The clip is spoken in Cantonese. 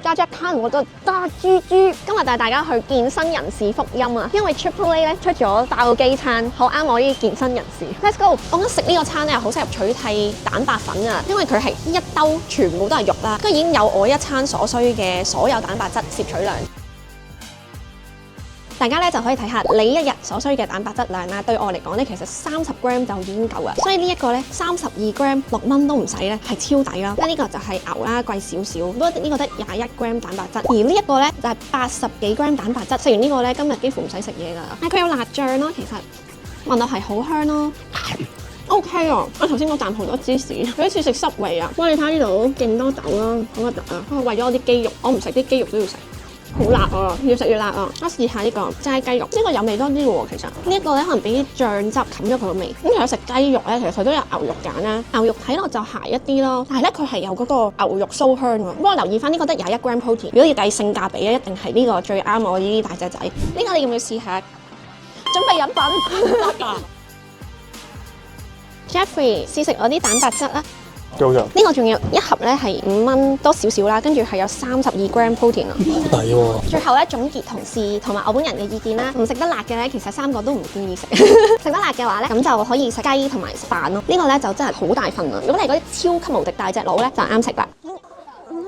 加隻卡我覺得大豬豬。今日帶大家去健身人士福音啊，因為 Triple A 咧出咗爆肌餐，好啱我呢啲健身人士。Let's go！ 我覺得食呢個餐咧好適合取替蛋白粉啊，因為佢係一兜全部都係肉啦，跟住已經有我一餐所需嘅所有蛋白質攝取量。大家咧就可以睇下你一日所需嘅蛋白質量啦。對我嚟講咧，其實30g 就已經夠啦。所以呢一個咧32g 6蚊都唔使咧，係超抵啦。呢個就係牛啦，貴少少，不過呢個得21g 蛋白質，而呢一個咧就係80幾g 蛋白質。食完呢個咧，今日幾乎唔使食嘢㗎。但佢有辣醬咯，其實聞落係好香咯。OK 啊！我頭先嗰啖好多芝士，佢好似食濕味啊。哇！你睇呢度勁多豆啦，好核突啊！為咗我啲肌肉，我唔食啲肌肉都要食。好辣啊！越食越辣啊！我試下呢個齋雞肉，呢個有味多啲喎。其實呢一個咧可能俾啲醬汁冚咗佢個味。咁其實食雞肉咧，其實佢都有牛肉鹼啦，牛肉睇落就鹹一啲咯。但係咧佢係有嗰個牛肉酥香喎。不過留意翻呢個得21g protein。如果要計性價比咧，一定係呢個最啱我呢啲大隻仔。呢個你要唔要試下？準備飲品。Jeffrey 試食我啲蛋白質啦。呢個仲要一盒咧係5蚊多少少啦，跟住係有32g protein 啊，好抵喎！最後咧總結同事同埋我本人嘅意見啦，唔食得辣嘅咧，其實3個都唔建議食。食得辣嘅話咧，咁就可以食雞同埋飯咯。呢個咧就真係好大份啊！如果你係嗰啲超級無敵大隻佬咧，就啱食啦。